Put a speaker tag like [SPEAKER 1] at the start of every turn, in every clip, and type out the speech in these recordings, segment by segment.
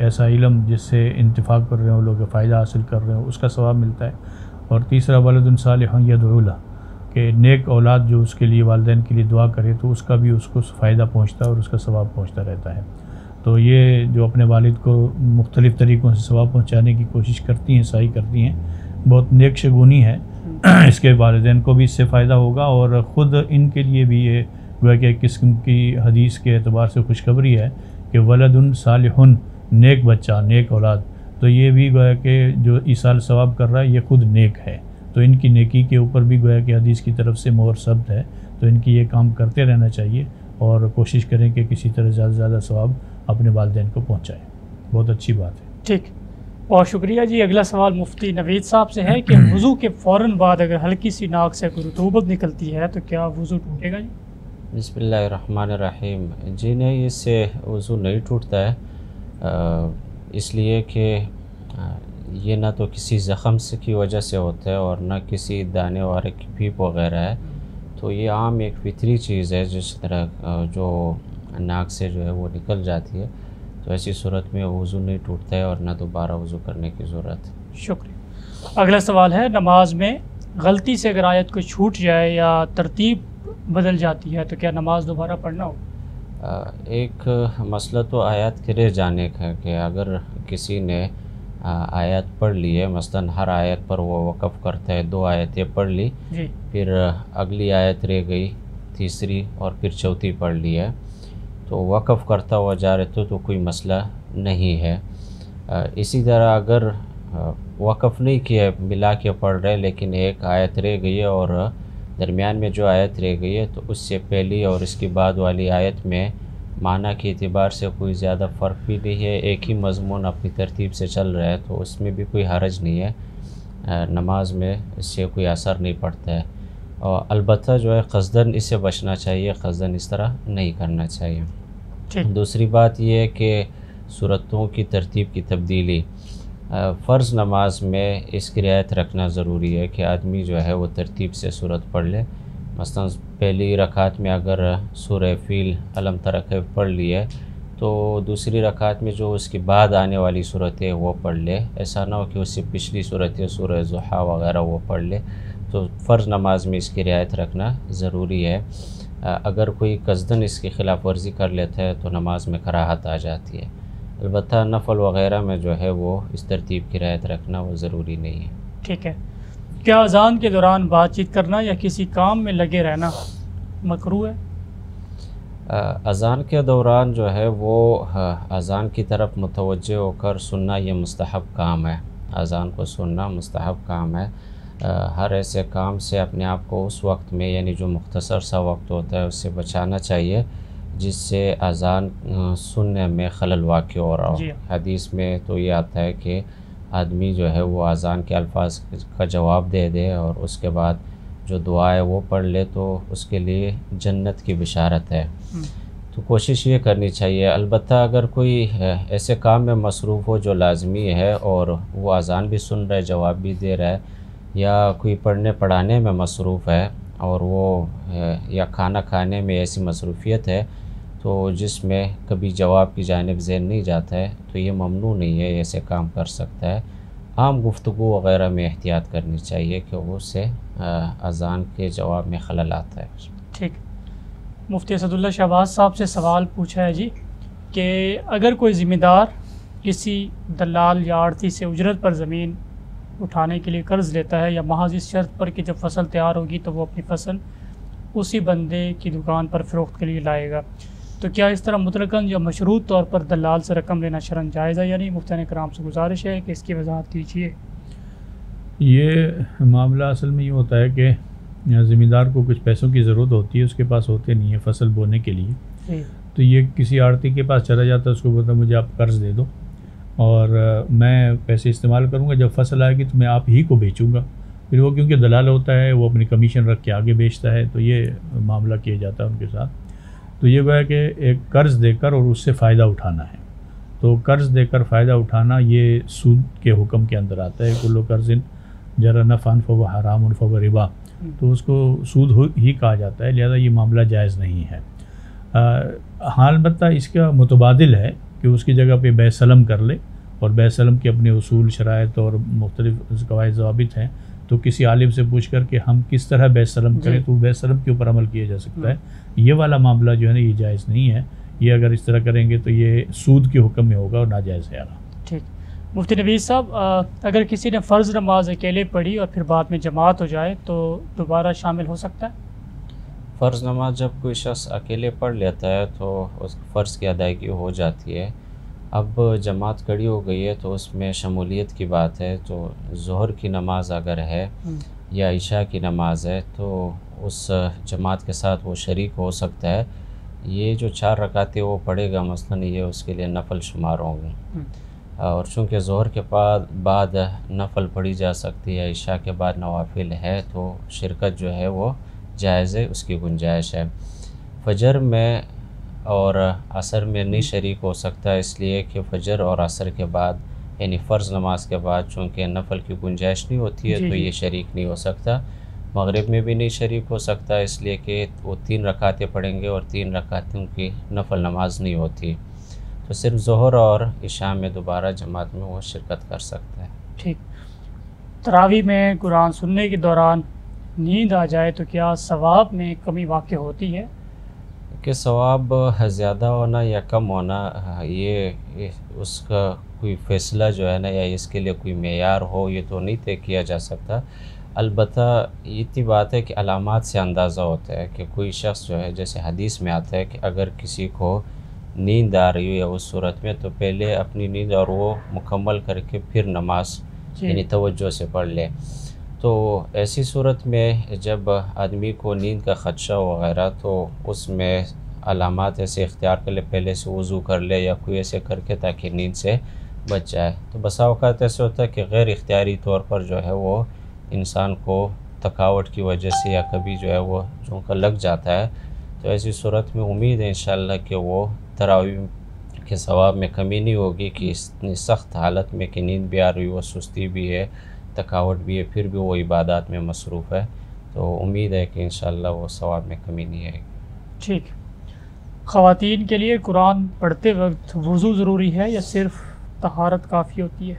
[SPEAKER 1] ایسا علم جس سے انتفاع کر رہے ہوں لوگ فائدہ حاصل کر رہے ہوں اس کا ثواب ملتا ہے، اور تیسرا ولد صالح یدعو لہ کہ نیک اولاد جو اس کے لیے والدین کے لیے دعا کرے تو اس کا بھی اس کو فائدہ پہنچتا ہے اور اس کا ثواب پہنچتا رہتا ہے۔ تو یہ جو اپنے والد کو مختلف طریقوں سے ثواب پہنچانے کی کوشش کرتی ہیں، سعی کرتی ہیں، بہت نیک شگونی ہے، اس کے والدین کو بھی اس سے فائدہ ہوگا اور خود ان کے لیے بھی یہ گویا کہ ایک قسم کی حدیث کے اعتبار سے خوشخبری ہے کہ ولد صالح، نیک بچہ، نیک اولاد، تو یہ بھی گویا کہ جو ایصال ثواب کر رہا ہے یہ خود نیک ہے، تو ان کی نیکی کے اوپر بھی گویا کہ حدیث کی طرف سے مہر ثبت ہے، تو ان کی یہ کام کرتے رہنا چاہیے اور کوشش کریں کہ کسی طرح زیادہ سے زیادہ ثواب اپنے والدین کو پہنچائیں۔ بہت اچھی بات ہے۔
[SPEAKER 2] ٹھیک، بہت شکریہ جی۔ اگلا سوال مفتی نوید صاحب سے ہے کہ وضو کے فوراً بعد اگر ہلکی سی ناک سے کوئی رطوبت نکلتی ہے تو کیا وضو ٹوٹے گا جی؟
[SPEAKER 3] بسم اللہ الرحمن الرحیم۔ جی نہیں، اس سے وضو نہیں ٹوٹتا ہے، اس لیے کہ یہ نہ تو کسی زخم سے کی وجہ سے ہوتا ہے اور نہ کسی دانے وارے کی پیپ وغیرہ ہے، تو یہ عام ایک فطری چیز ہے جس طرح جو ناک سے جو ہے وہ نکل جاتی ہے، تو ایسی صورت میں وضو نہیں ٹوٹتا ہے اور نہ دوبارہ وضو کرنے کی ضرورت ہے۔
[SPEAKER 2] شکریہ۔ اگلا سوال ہے، نماز میں غلطی سے اگر آیت کو چھوٹ جائے یا ترتیب بدل جاتی ہے تو کیا نماز دوبارہ پڑھنا ہو؟
[SPEAKER 3] ایک مسئلہ تو آیات کے رہ جانے کا کہ اگر کسی نے آیات پڑھ لی ہے، مثلا ہر آیت پر وہ وقف کرتا ہے، 2 آیتیں پڑھ لی
[SPEAKER 2] جی،
[SPEAKER 3] پھر اگلی آیت رہ گئی، تیسری اور پھر چوتھی پڑھ لی ہے، تو وقف کرتا ہوا جا رہے تو کوئی مسئلہ نہیں ہے۔ اسی طرح اگر وقف نہیں کیا، ملا کے پڑھ رہے لیکن ایک آیت رہ گئی ہے اور درمیان میں جو آیت رہ گئی ہے تو اس سے پہلی اور اس کے بعد والی آیت میں معنی کے اعتبار سے کوئی زیادہ فرق بھی نہیں ہے، ایک ہی مضمون اپنی ترتیب سے چل رہا ہے، تو اس میں بھی کوئی حرج نہیں ہے، نماز میں اس سے کوئی اثر نہیں پڑتا ہے، اور البتہ جو ہے قصداً اس سے بچنا چاہیے، قصداً اس طرح نہیں کرنا چاہیے۔ دوسری بات یہ ہے کہ سورتوں کی ترتیب کی تبدیلی فرض نماز میں اس کی رعایت رکھنا ضروری ہے کہ آدمی جو ہے وہ ترتیب سے سورت پڑھ لے، مثلا پہلی رکعت میں اگر سورہ فیل الم تر کیف پڑھ لی ہے تو دوسری رکعت میں جو اس کے بعد آنے والی صورت ہے وہ پڑھ لے، ایسا نہ ہو کہ اس سے پچھلی صورت ہے سورہ ضحیٰ وغیرہ وہ پڑھ لے، تو فرض نماز میں اس کی رعایت رکھنا ضروری ہے۔ اگر کوئی قصداً اس کی خلاف ورزی کر لیتا ہے تو نماز میں کراہت آ جاتی ہے، البتہ نفل وغیرہ میں جو ہے وہ اس ترتیب کی رعایت رکھنا وہ ضروری نہیں ہے۔
[SPEAKER 2] ٹھیک ہے۔ کیا اذان کے دوران بات چیت کرنا یا کسی کام میں لگے رہنا مکروہ ہے؟
[SPEAKER 3] اذان کے دوران جو ہے وہ اذان کی طرف متوجہ ہو کر سننا یہ مستحب کام ہے، اذان کو سننا مستحب کام ہے۔ ہر ایسے کام سے اپنے آپ کو اس وقت میں یعنی جو مختصر سا وقت ہوتا ہے اس سے بچانا چاہیے جس سے اذان سننے میں خلل واقع ہو رہا ہو۔ حدیث میں تو یہ آتا ہے کہ آدمی جو ہے وہ اذان کے الفاظ کا جواب دے دے اور اس کے بعد جو دعا ہے وہ پڑھ لے تو اس کے لیے جنت کی بشارت ہے، تو کوشش یہ کرنی چاہیے۔ البتہ اگر کوئی ایسے کام میں مصروف ہو جو لازمی ہے اور وہ اذان بھی سن رہا ہے جواب بھی دے رہا ہے، یا کوئی پڑھنے پڑھانے میں مصروف ہے اور وہ یا کھانا کھانے میں ایسی مصروفیت ہے تو جس میں کبھی جواب کی جانب ذہن نہیں جاتا ہے تو یہ ممنوع نہیں ہے، ایسے کام کر سکتا ہے۔ عام گفتگو وغیرہ میں احتیاط کرنی چاہیے کہ وہ سے اذان کے جواب میں خلل آتا ہے۔
[SPEAKER 2] ٹھیک۔ مفتی اسداللہ شہباز صاحب سے سوال پوچھا ہے جی کہ اگر کوئی ذمہ دار کسی دلال یا آڑتی سے اجرت پر زمین اٹھانے کے لیے قرض لیتا ہے یا محض اس شرط پر کہ جب فصل تیار ہوگی تو وہ اپنی فصل اسی بندے کی دکان پر فروخت کے لیے لائے گا، تو کیا اس طرح مطلقاً یا مشروط طور پر دلال سے رقم لینا شرعاً جائز ہے؟ یعنی مفتیان کرام سے گزارش ہے کہ اس کی وضاحت کیجیے۔
[SPEAKER 1] یہ معاملہ اصل میں یہ ہوتا ہے کہ ذمہ دار کو کچھ پیسوں کی ضرورت ہوتی ہے، اس کے پاس ہوتے نہیں ہے فصل بونے کے لیے، تو یہ کسی آڑتی کے پاس چلا جاتا ہے، اس کو بولتا مجھے آپ قرض دے دو اور میں پیسے استعمال کروں گا، جب فصل آئے گی تو میں آپ ہی کو بیچوں گا، پھر وہ کیونکہ دلال ہوتا ہے وہ اپنی کمیشن رکھ کے آگے بیچتا ہے، تو یہ معاملہ کیا جاتا ہے ان کے ساتھ۔ تو یہ وہ ہے کہ ایک قرض دے کر اور اس سے فائدہ اٹھانا ہے، تو قرض دے کر فائدہ اٹھانا یہ سود کے حکم کے اندر آتا ہے، کل قرض جرى نفعا فهو حرام فهو ربا، تو اس کو سود ہی کہا جاتا ہے، لہذا یہ معاملہ جائز نہیں ہے۔ ہاں البتہ اس کا متبادل ہے کہ اس کی جگہ پہ بیع سلم کر لے، اور بیع سلم کے اپنے اصول، شرائط اور مختلف قواعد ضوابط ہیں، تو کسی عالم سے پوچھ کر کہ ہم کس طرح بیع سلم کریں تو بیع سلم کے اوپر عمل کیا جا سکتا ہے۔ یہ والا معاملہ جو ہے نا یہ جائز نہیں ہے، یہ اگر اس طرح کریں گے تو یہ سود کے حکم میں ہوگا اور ناجائز ہے۔
[SPEAKER 2] ٹھیک، مفتی نوید صاحب، اگر کسی نے فرض نماز اکیلے پڑھی اور پھر بعد میں جماعت ہو جائے تو دوبارہ شامل ہو سکتا ہے؟
[SPEAKER 3] فرض نماز جب کوئی شخص اکیلے پڑھ لیتا ہے تو اس فرض کی ادائیگی ہو جاتی ہے۔ اب جماعت کھڑی ہو گئی ہے تو اس میں شمولیت کی بات ہے، تو ظہر کی نماز اگر ہے یا عشاء کی نماز ہے تو اس جماعت کے ساتھ وہ شریک ہو سکتا ہے۔ یہ جو 4 رکعتیں وہ پڑھے گا مثلاً، یہ اس کے لیے نفل شمار ہوں گے، اور چونکہ ظہر کے بعد نفل پڑھی جا سکتی ہے، عشاء کے بعد نوافل ہے، تو شرکت جو ہے وہ جائز ہے، اس کی گنجائش ہے۔ فجر میں اور عصر میں نہیں شریک ہو سکتا، اس لیے کہ فجر اور عصر کے بعد یعنی فرض نماز کے بعد چونکہ نفل کی گنجائش نہیں ہوتی ہے تو یہ شریک نہیں ہو سکتا۔ مغرب میں بھی نہیں شریک ہو سکتا، اس لیے کہ وہ 3 رکعتیں پڑھیں گے اور 3 رکعتوں کی نفل نماز نہیں ہوتی، تو صرف ظہر اور عشاء میں دوبارہ جماعت میں وہ شرکت کر سکتا ہے۔
[SPEAKER 2] ٹھیک، تراویح میں قرآن سننے کے دوران نیند آ جائے تو کیا ثواب میں کمی واقع ہوتی ہے؟
[SPEAKER 3] کہ ثواب زیادہ ہونا یا کم ہونا یہ اس کا کوئی فیصلہ جو ہے نا یا اس کے لیے کوئی معیار ہو یہ تو نہیں طے کیا جا سکتا۔ البتہ اتنی بات ہے کہ علامات سے اندازہ ہوتا ہے کہ کوئی شخص جو ہے، جیسے حدیث میں آتا ہے کہ اگر کسی کو نیند آ رہی ہو یا اس صورت میں تو پہلے اپنی نیند اور وہ مکمل کر کے پھر نماز یعنی توجہ سے پڑھ لے۔ تو ایسی صورت میں جب آدمی کو نیند کا خدشہ وغیرہ تو اس میں علامات ایسے اختیار کر لے، پہلے سے وضو کر لے یا کوئی ایسے کر کے تاکہ نیند سے بچ جائے۔ تو بسا اوقات ایسے ہوتا ہے کہ غیر اختیاری طور پر جو ہے وہ انسان کو تھکاوٹ کی وجہ سے یا کبھی جو ہے وہ جو کا لگ جاتا ہے، تو ایسی صورت میں امید ہے انشاءاللہ کہ وہ تراویح کے ثواب میں کمی نہیں ہوگی کہ اتنی سخت حالت میں کہ نیند بھی آ رہی ہو، سستی بھی ہے، تھکاوٹ بھی ہے، پھر بھی وہ عبادات میں مصروف ہے، تو امید ہے کہ انشاءاللہ وہ ثواب میں کمی نہیں آئے گی۔
[SPEAKER 2] ٹھیک، خواتین کے لیے قرآن پڑھتے وقت وضو ضروری ہے یا صرف طہارت کافی ہوتی ہے؟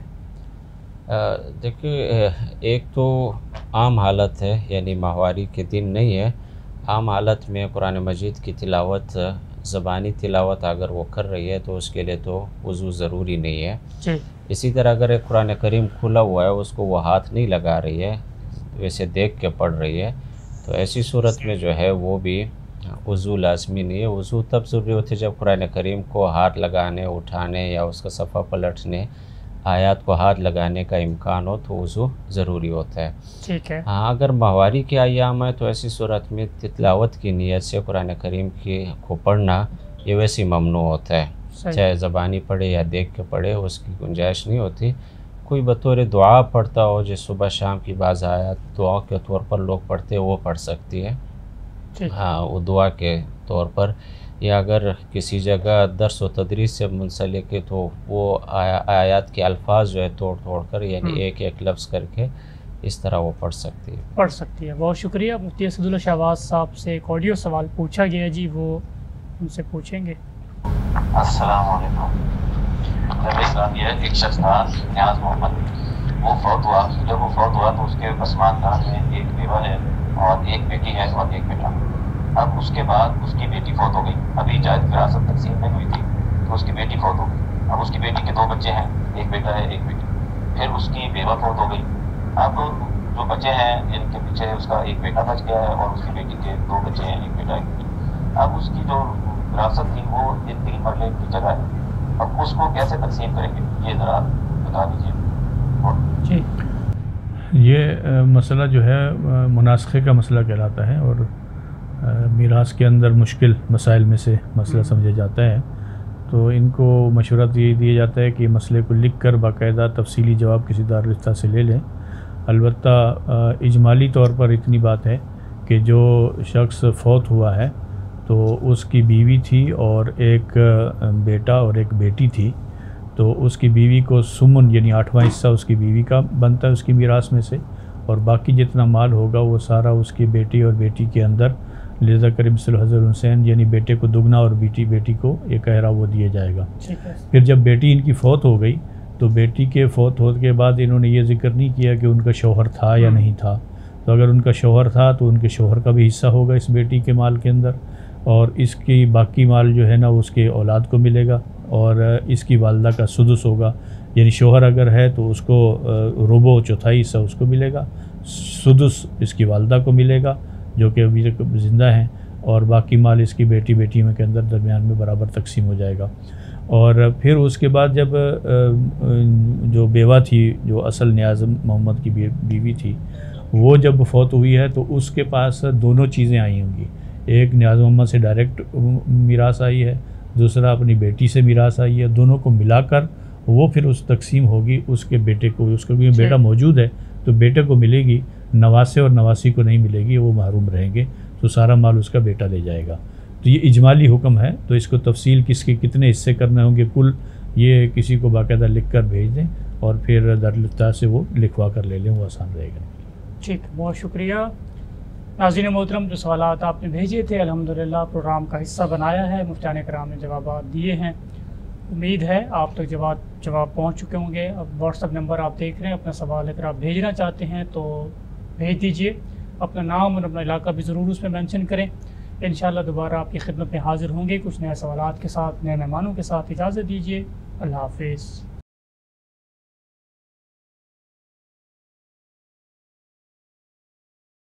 [SPEAKER 3] دیکھیے، ایک تو عام حالت ہے یعنی ماہواری کے دن نہیں ہے، عام حالت میں قرآن مجید کی تلاوت، زبانی تلاوت اگر وہ کر رہی ہے تو اس کے لیے تو وضو ضروری نہیں ہے۔
[SPEAKER 2] جی،
[SPEAKER 3] اسی طرح اگر ایک قرآن کریم کھلا ہوا ہے اس کو وہ ہاتھ نہیں لگا رہی ہے، ویسے دیکھ کے پڑھ رہی ہے، تو ایسی صورت میں جو ہے وہ بھی وضو لازمی نہیں ہے۔ وضو تب ضروری ہوتی ہے جب قرآن کریم کو ہاتھ لگانے، اٹھانے یا اس کا صفحہ پلٹنے، آیات کو ہاتھ لگانے کا امکان ہو تو وضو ضروری ہوتا ہے۔
[SPEAKER 2] ٹھیک ہے،
[SPEAKER 3] ہاں، اگر ماہواری کے ایام ہے تو ایسی صورت میں تلاوت کی نیت سے قرآن کریم کو پڑھنا یہ ویسے ممنوع ہوتا ہے، چاہے زبانی پڑھے یا دیکھ کے پڑھے، اس کی گنجائش نہیں ہوتی۔ کوئی بطور دعا پڑھتا ہو، جس صبح شام کی بعض آیات دعا کے طور پر لوگ پڑھتے وہ پڑھ سکتی ہے، ہاں وہ دعا کے طور پر، یا اگر کسی جگہ درس و تدریس سے منسلک ہے تو وہ آیات کے الفاظ جو ہے توڑ کر یعنی ایک ایک لفظ کر کے اس طرح وہ پڑھ سکتی ہے۔
[SPEAKER 2] بہت شکریہ۔ مفتی اسداللہ شہباز صاحب سے ایک آڈیو سوال پوچھا گیا جی، وہ ان سے پوچھیں گے۔
[SPEAKER 4] السلام علیکم۔ اسلام یہ ایک شخص تھا نیاز محمد، وہ فوت ہوا۔ جب وہ فوت ہوا تو اس کے خاندان میں ایک بیوہ ہے اور ایک بیٹی ہے اور ایک بیٹا۔ اب اس کے بعد اس کی بیٹی فوت ہو گئی، ابھی جائز وراثت تقسیم نہیں ہوئی تھی تو اس کی بیٹی فوت ہو گئی۔ اب اس کی بیٹی کے 2 بچے ہیں، ایک بیٹا ہے ایک بیٹی۔ پھر اس کی بیوہ فوت ہو گئی۔ اب جو بچے ہیں ان کے پیچھے اس کا ایک بیٹا بچ گیا ہے اور اس کی بیٹی کے 2 بچے ہیں، ایک بیٹا ایک بیٹی۔ اب اس کی جو وراثت تھی وہ ان 3 مرلے کی جگہ ہے، اب اس کو کیسے تقسیم کریں گے یہ ذرا بتا دیجیے۔
[SPEAKER 2] جی،
[SPEAKER 1] یہ مسئلہ جو ہے مناسخے کا مسئلہ کہلاتا ہے اور میراث کے اندر مشکل مسائل میں سے مسئلہ سمجھا جاتا ہے، تو ان کو مشورہ یہ دیا جاتا ہے کہ مسئلے کو لکھ کر باقاعدہ تفصیلی جواب کسی دارالفتہ سے لے لیں۔ البتہ اجمالی طور پر اتنی بات ہے کہ جو شخص فوت ہوا ہے تو اس کی بیوی تھی اور ایک بیٹا اور ایک بیٹی تھی، تو اس کی بیوی کو سمن یعنی 8واں حصہ اس کی بیوی کا بنتا ہے اس کی میراث میں سے، اور باقی جتنا مال ہوگا وہ سارا اس کی بیٹی اور بیٹی کے اندر لذکر مثل حظ الانثیین، یعنی بیٹے کو دگنا اور بیٹی کو ایک احرا وہ دیا جائے گا۔ پھر جب بیٹی ان کی فوت ہو گئی تو بیٹی کے فوت ہونے کے بعد انہوں نے یہ ذکر نہیں کیا کہ ان کا شوہر تھا یا نہیں تھا، تو اگر ان کا شوہر تھا تو ان کے شوہر کا بھی حصہ ہوگا اس بیٹی کے مال کے اندر، اور اس کی باقی مال جو ہے نا اس کے اولاد کو ملے گا، اور اس کی والدہ کا سدس ہوگا، یعنی شوہر اگر ہے تو اس کو ربع چوتھائی حصہ اس کو ملے گا، سدس اس کی والدہ کو ملے گا جو کہ ابھی تک زندہ ہیں، اور باقی مال اس کی بیٹیوں کے اندر درمیان میں برابر تقسیم ہو جائے گا۔ اور پھر اس کے بعد جب جو بیوہ تھی، جو اصل نیاز محمد کی بیوی تھی، وہ جب فوت ہوئی ہے تو اس کے پاس دونوں چیزیں آئی ہوں گی، ایک نیاز محمد سے ڈائریکٹ میراث آئی ہے، دوسرا اپنی بیٹی سے میراث آئی ہے، دونوں کو ملا کر وہ پھر اس تقسیم ہوگی اس کے بیٹے کو، اس کو بھی بیٹا موجود ہے تو بیٹے کو ملے گی، نواسے اور نواسی کو نہیں ملے گی، وہ محروم رہیں گے، تو سارا مال اس کا بیٹا لے جائے گا۔ تو یہ اجمالی حکم ہے، تو اس کو تفصیل کس کے کتنے حصے کرنے ہوں گے کل، یہ کسی کو باقاعدہ لکھ کر بھیج دیں اور پھر دارالفتہ سے وہ لکھوا کر لے لیں، وہ آسان رہے گا۔
[SPEAKER 2] ٹھیک، بہت شکریہ ناظرین محترم، جو سوالات آپ نے بھیجے تھے الحمدللہ پروگرام کا حصہ بنایا ہے، مفتیان کرام نے جوابات دیے ہیں، امید ہے آپ تک جواب پہنچ چکے ہوں گے۔ اب واٹس ایپ نمبر آپ دیکھ رہے ہیں، اپنا سوال اگر آپ بھیجنا چاہتے ہیں تو بھیج دیجئے، اپنا نام اور اپنا علاقہ بھی ضرور اس میں مینشن کریں، انشاءاللہ دوبارہ آپ کی خدمت میں حاضر ہوں گے کچھ نئے سوالات کے ساتھ، نئے مہمانوں کے ساتھ۔ اجازت دیجیے، اللہ حافظ۔